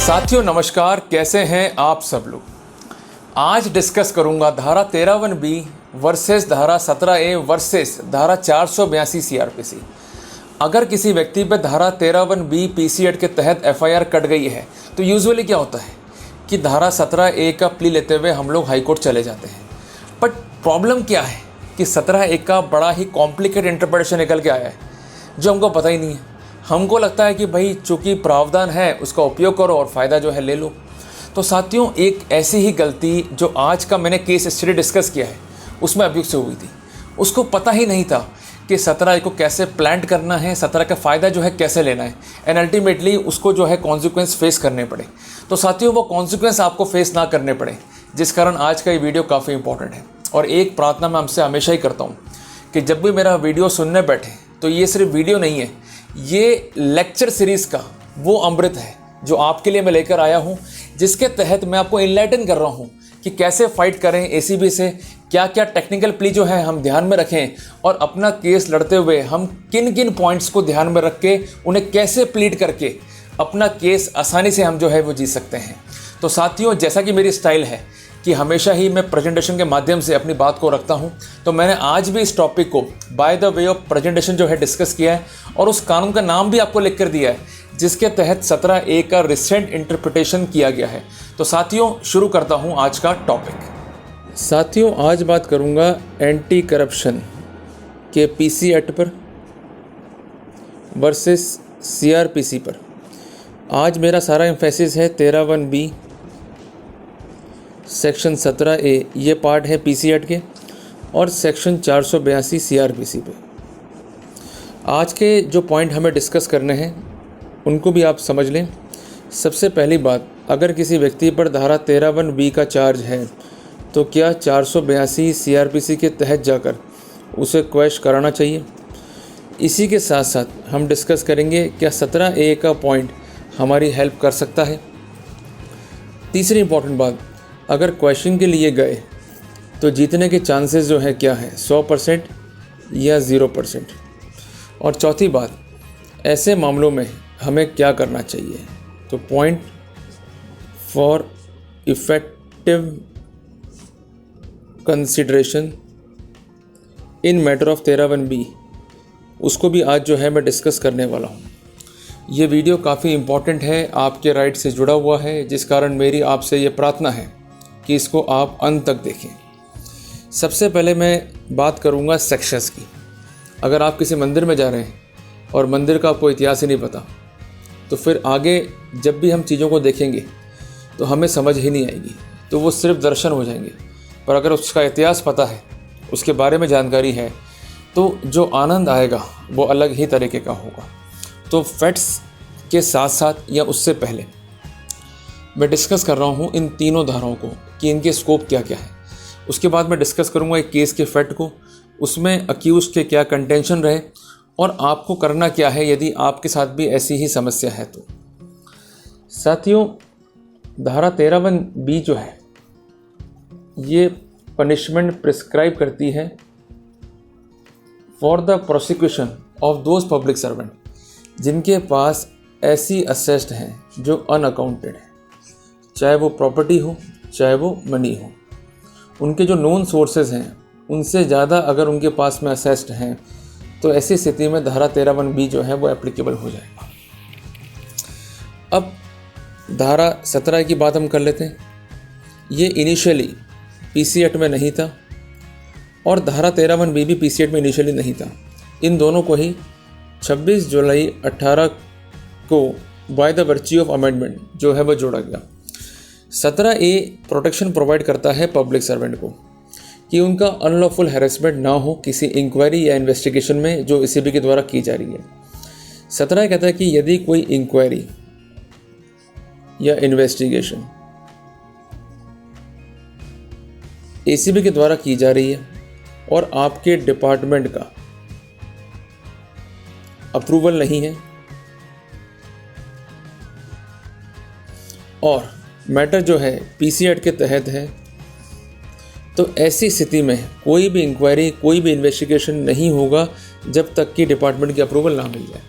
साथियों नमस्कार, कैसे हैं आप सब लोग। आज डिस्कस करूंगा धारा 53(b) वर्सेस धारा 17(a) वर्सेस धारा 482 सीआरपीसी। अगर किसी व्यक्ति पर धारा 53(b) पीसी एक्ट के तहत एफआईआर कट गई है तो यूजुअली क्या होता है कि धारा 17(a) का प्ली लेते हुए हम लोग हाई कोर्ट चले जाते हैं। बट प्रॉब्लम क्या है कि 17(a) का बड़ा ही कॉम्प्लिकेटेड इंटरप्रिटेशन निकल के आया है जो हमको पता ही नहीं है। हमको लगता है कि भाई चूंकि प्रावधान है उसका उपयोग करो और फ़ायदा जो है ले लो। तो साथियों, एक ऐसी ही गलती जो आज का मैंने केस स्टडी डिस्कस किया है उसमें अभियुक्त से हुई थी। उसको पता ही नहीं था कि 17(a) को कैसे प्लांट करना है, 17 का फ़ायदा जो है कैसे लेना है, एंड अल्टीमेटली उसको जो है कॉन्सिक्वेंस फेस करने पड़े। तो साथियों, वो कॉन्सिक्वेंस आपको फेस ना करने पड़े, जिस कारण आज का ये वीडियो काफ़ी इंपॉर्टेंट है। और एक प्रार्थना मैं हमसे हमेशा ही करता हूँ कि जब भी मेरा वीडियो सुनने बैठे तो ये सिर्फ वीडियो नहीं है, ये लेक्चर सीरीज़ का वो अमृत है जो आपके लिए मैं लेकर आया हूँ, जिसके तहत मैं आपको इनलाइटन कर रहा हूँ कि कैसे फाइट करें एसीबी से, क्या क्या टेक्निकल प्ली जो है हम ध्यान में रखें और अपना केस लड़ते हुए हम किन किन पॉइंट्स को ध्यान में रख के उन्हें कैसे प्लीड करके अपना केस आसानी से हम जो है वो जीत सकते हैं। तो साथियों, जैसा कि मेरी स्टाइल है कि हमेशा ही मैं प्रेजेंटेशन के माध्यम से अपनी बात को रखता हूं, तो मैंने आज भी इस टॉपिक को by the way of presentation जो है डिस्कस किया है और उस कानून का नाम भी आपको लिख कर दिया है जिसके तहत 17(a) का रिसेंट इंटरप्रिटेशन किया गया है। तो साथियों, शुरू करता हूं आज का टॉपिक। साथियों, आज बात करूंगा एंटी करप्शन के पीसी एक्ट पर वर्सेस सीआरपीसी पर। आज मेरा सारा एम्फेसिस है 53(b) सेक्शन 17(a), ये पार्ट है पीसी एक्ट के, और सेक्शन 482 सीआरपीसी पे। आज के जो पॉइंट हमें डिस्कस करने हैं उनको भी आप समझ लें। सबसे पहली बात, अगर किसी व्यक्ति पर धारा 53(b) का चार्ज है तो क्या 482 सीआरपीसी के तहत जाकर उसे क्वैश कराना चाहिए। इसी के साथ साथ हम डिस्कस करेंगे क्या 17(a) का पॉइंट हमारी हेल्प कर सकता है। तीसरी इंपॉर्टेंट बात, अगर क्वेश्चन के लिए गए तो जीतने के चांसेस जो है क्या है, 100% या 0%। और चौथी बात, ऐसे मामलों में हमें क्या करना चाहिए। तो point for effective consideration in matter of 53(b), उसको भी आज जो है मैं डिस्कस करने वाला हूँ। ये वीडियो काफ़ी इम्पॉर्टेंट है, आपके राइट से जुड़ा हुआ है, जिस कारण मेरी आपसे ये प्रार्थना है कि इसको आप अंत तक देखें। सबसे पहले मैं बात करूंगा सेक्शंस की। अगर आप किसी मंदिर में जा रहे हैं और मंदिर का आपको इतिहास ही नहीं पता तो फिर आगे जब भी हम चीज़ों को देखेंगे तो हमें समझ ही नहीं आएगी, तो वो सिर्फ दर्शन हो जाएंगे। पर अगर उसका इतिहास पता है, उसके बारे में जानकारी है, तो जो आनंद आएगा वो अलग ही तरीके का होगा। तो फैक्ट्स के साथ साथ या उससे पहले मैं डिस्कस कर रहा हूँ इन तीनों धाराओं को कि इनके स्कोप क्या क्या है। उसके बाद मैं डिस्कस करूँगा एक केस के फैक्ट को, उसमें अक्यूज के क्या कंटेंशन रहे और आपको करना क्या है यदि आपके साथ भी ऐसी ही समस्या है। तो साथियों, धारा 53(b) जो है ये पनिशमेंट प्रिस्क्राइब करती है for the prosecution of those public servant जिनके पास ऐसी असेस्ड हैं जो अनअकाउंटेड है, चाहे वो प्रॉपर्टी हो चाहे वो मनी हो। उनके जो नोन सोर्सेज हैं उनसे ज़्यादा अगर उनके पास में असेस्ड हैं तो ऐसी स्थिति में धारा 53(b) जो है वो एप्लीकेबल हो जाएगा। अब धारा 17 की बात हम कर लेते हैं। ये इनिशियली पीसी एक्ट में नहीं था और धारा 53(b) भी पीसी एक्ट में इनिशियली नहीं था। इन दोनों को ही 26 जुलाई 18 को by the virtue of amendment जो है वो जोड़ा गया। 17(a) प्रोटेक्शन प्रोवाइड करता है पब्लिक सर्वेंट को कि उनका अनलॉफुल हैरेसमेंट ना हो किसी इंक्वायरी या इन्वेस्टिगेशन में जो एसीबी के द्वारा की जा रही है। 17 कहता है कि यदि कोई इंक्वायरी या इन्वेस्टिगेशन एसीबी के द्वारा की जा रही है और आपके डिपार्टमेंट का अप्रूवल नहीं है और मैटर जो है पीसी एक्ट के तहत है, तो ऐसी स्थिति में कोई भी इंक्वायरी, कोई भी इन्वेस्टिगेशन नहीं होगा जब तक कि डिपार्टमेंट की अप्रूवल ना मिल जाए।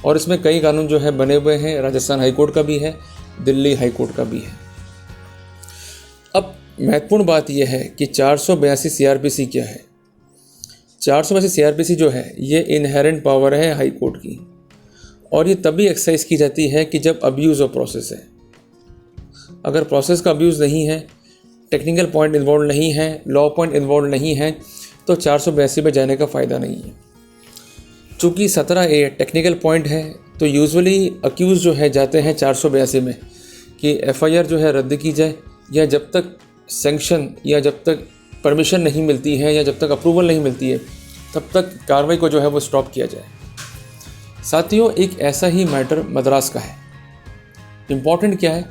और इसमें कई कानून जो है बने हुए हैं, राजस्थान हाई कोर्ट का भी है, दिल्ली हाईकोर्ट का भी है। अब महत्वपूर्ण बात यह है कि 482 सीआरपीसी क्या है। 482 सीआरपीसी जो है ये इनहेरेंट पावर है हाई कोर्ट की, और ये तभी एक्सरसाइज की जाती है कि जब अब्यूज़ ऑफ प्रोसेस है। अगर प्रोसेस का अब्यूज़ नहीं है, टेक्निकल पॉइंट इन्वॉल्व नहीं है, लॉ पॉइंट इन्वॉल्व नहीं है, तो 482 में जाने का फ़ायदा नहीं है। चूँकि 17A टेक्निकल पॉइंट है तो यूजुअली अक्यूज़ जो है जाते हैं 482 में कि एफआईआर जो है रद्द की जाए, या जब तक सैंक्शन या जब तक परमिशन नहीं मिलती है या जब तक अप्रूवल नहीं मिलती है तब तक कार्रवाई को जो है वो स्टॉप किया जाए। साथियों, एक ऐसा ही मैटर मद्रास का है। इम्पॉर्टेंट क्या है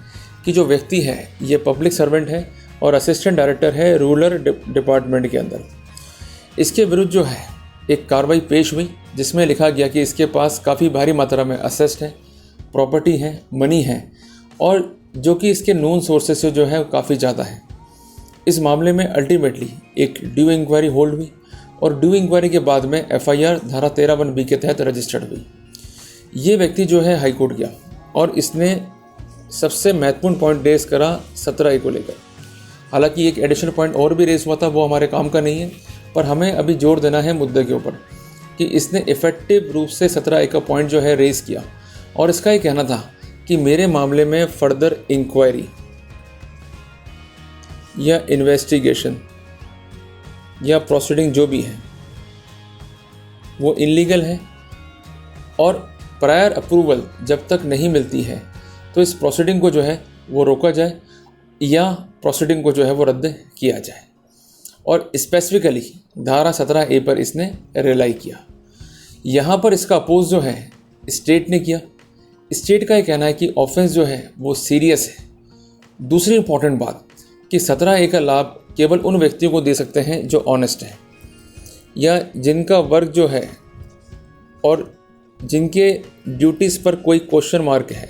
कि जो व्यक्ति है ये पब्लिक सर्वेंट है और असिस्टेंट डायरेक्टर है रूरल डिपार्टमेंट के अंदर। इसके विरुद्ध जो है एक कार्रवाई पेश हुई जिसमें लिखा गया कि इसके पास काफ़ी भारी मात्रा में असेस्ट है, प्रॉपर्टी है, मनी है, और जो कि इसके नोन सोर्सेज से जो है काफ़ी ज़्यादा है। इस मामले में अल्टीमेटली एक ड्यू इंक्वायरी होल्ड हुई और ड्यू इंक्वायरी के बाद में एफआईआर धारा 13(1)(b) के तहत रजिस्टर्ड हुई। ये व्यक्ति जो है हाई कोर्ट गया और इसने सबसे महत्वपूर्ण पॉइंट रेस करा 17A को लेकर। हालांकि एक एडिशनल पॉइंट और भी रेस हुआ था, वो हमारे काम का नहीं है, पर हमें अभी जोर देना है मुद्दे के ऊपर कि इसने इफेक्टिव रूप से 17A का पॉइंट जो है रेस किया, और इसका ये कहना था कि मेरे मामले में फर्दर इंक्वायरी या इन्वेस्टिगेशन या प्रोसीडिंग जो भी है वो इलीगल है, और प्रायर अप्रूवल जब तक नहीं मिलती है तो इस प्रोसीडिंग को जो है वो रोका जाए या प्रोसीडिंग को जो है वो रद्द किया जाए। और स्पेसिफिकली धारा 17A पर इसने रिलाई किया। यहाँ पर इसका अपोज जो है स्टेट ने किया। स्टेट का ये कहना है कि ऑफेंस जो है वो सीरियस है। दूसरी इंपॉर्टेंट बात कि 17A का लाभ केवल उन व्यक्तियों को दे सकते हैं जो ऑनेस्ट हैं या जिनका वर्क जो है और जिनके ड्यूटीज़ पर कोई क्वेश्चन मार्क है,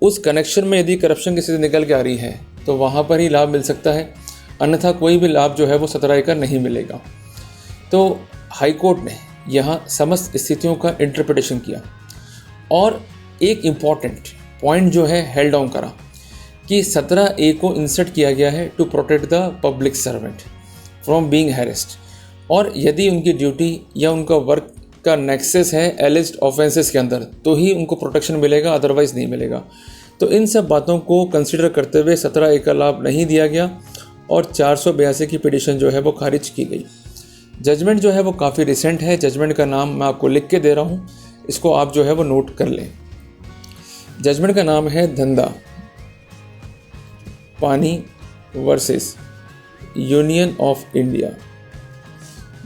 उस कनेक्शन में यदि करप्शन की स्थिति निकल के आ रही है तो वहाँ पर ही लाभ मिल सकता है, अन्यथा कोई भी लाभ जो है वो 17A का नहीं मिलेगा। तो हाई कोर्ट ने यहाँ समस्त स्थितियों का इंटरप्रिटेशन किया और एक इम्पॉर्टेंट पॉइंट जो है हेल्ड डाउन करा कि 17A को इंसर्ट किया गया है to protect the public servant from being harassed, और यदि उनकी ड्यूटी या उनका वर्क का नेक्सस है एलिज्ड ऑफेंसेस के अंदर तो ही उनको प्रोटेक्शन मिलेगा, अदरवाइज नहीं मिलेगा। तो इन सब बातों को कंसिडर करते हुए 17A का लाभ नहीं दिया गया और 482 की पिटीशन जो है वो खारिज की गई। जजमेंट जो है वो काफ़ी रिसेंट है। जजमेंट का नाम मैं आपको लिख के दे रहा हूँ, इसको आप जो है वो नोट कर लें। जजमेंट का नाम है Dhandha Pani versus union of India.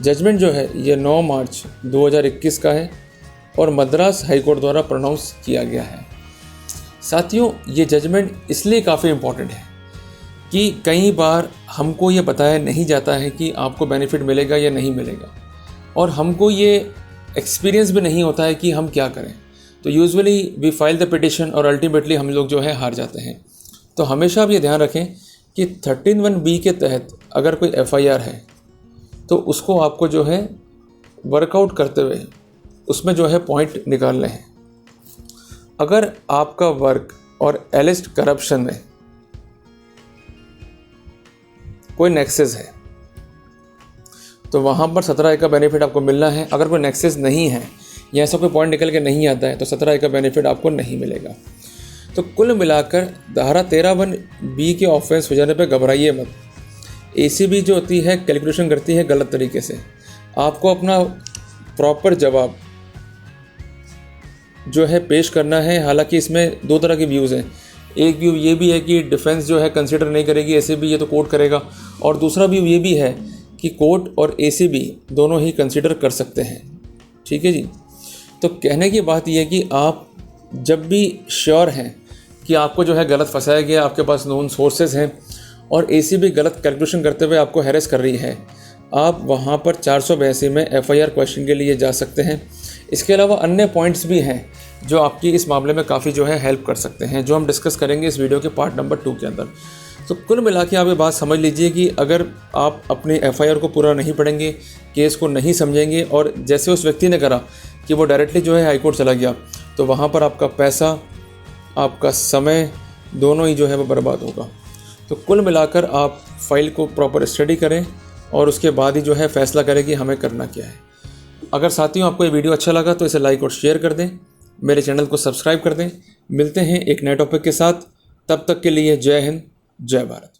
Judgment जो है ये 9 मार्च 2021 का है और मद्रास हाई कोर्ट द्वारा प्रोनाउंस किया गया है। साथियों, ये जजमेंट इसलिए काफ़ी इम्पॉर्टेंट है कि कई बार हमको ये बताया नहीं जाता है कि आपको बेनिफिट मिलेगा या नहीं मिलेगा, और हमको ये एक्सपीरियंस भी नहीं होता है कि हम क्या करें। तो usually we file the petition और अल्टीमेटली हम लोग जो है हार जाते हैं। तो हमेशा आप ये ध्यान रखें कि 13(1)(b) के तहत अगर कोई एफआईआर है तो उसको आपको जो है वर्कआउट करते हुए उसमें जो है पॉइंट निकालने हैं। अगर आपका वर्क और एलिज्ड करप्शन में कोई नेक्सस है तो वहाँ पर 17A का बेनिफिट आपको मिलना है। अगर कोई नेक्सस नहीं है या ऐसा कोई पॉइंट निकल के नहीं आता है तो 17A का बेनिफिट आपको नहीं मिलेगा। तो कुल मिलाकर धारा 13(1)(b) के ऑफेंस हो जाने पर घबराइए मत। ACB जो होती है कैलकुलेशन करती है गलत तरीके से। आपको अपना प्रॉपर जवाब जो है पेश करना है। हालांकि इसमें 2 तरह के व्यूज़ हैं। एक व्यू ये भी है कि डिफेंस जो है कंसिडर नहीं करेगी ACB, ये तो कोर्ट करेगा, और दूसरा व्यू ये भी है कि कोर्ट और ACB दोनों ही कंसिडर कर सकते हैं। ठीक है जी। तो कहने की बात यह है कि आप जब भी श्योर हैं कि आपको जो है गलत फंसाया गया, आपके पास नोन सोर्सेज हैं और ACB गलत कैलकुलेशन करते हुए आपको हैरेस कर रही है, आप वहाँ पर 482 में FIR क्वेश्चन के लिए जा सकते हैं। इसके अलावा अन्य पॉइंट्स भी हैं जो आपकी इस मामले में काफ़ी जो है हेल्प कर सकते हैं, जो हम डिस्कस करेंगे इस वीडियो के पार्ट नंबर 2 के अंदर। तो कुल मिला के आप ये बात समझ लीजिए कि अगर आप अपने FIR को पूरा नहीं पढ़ेंगे, केस को नहीं समझेंगे और जैसे उस व्यक्ति ने करा कि वो डायरेक्टली जो है हाई कोर्ट चला गया, तो वहाँ पर आपका पैसा, आपका समय दोनों ही जो है वो बर्बाद होगा। तो कुल मिलाकर आप फाइल को प्रॉपर स्टडी करें और उसके बाद ही जो है फ़ैसला करें कि हमें करना क्या है। अगर साथियों आपको ये वीडियो अच्छा लगा तो इसे लाइक और शेयर कर दें, मेरे चैनल को सब्सक्राइब कर दें। मिलते हैं एक नए टॉपिक के साथ, तब तक के लिए जय हिंद, जय भारत।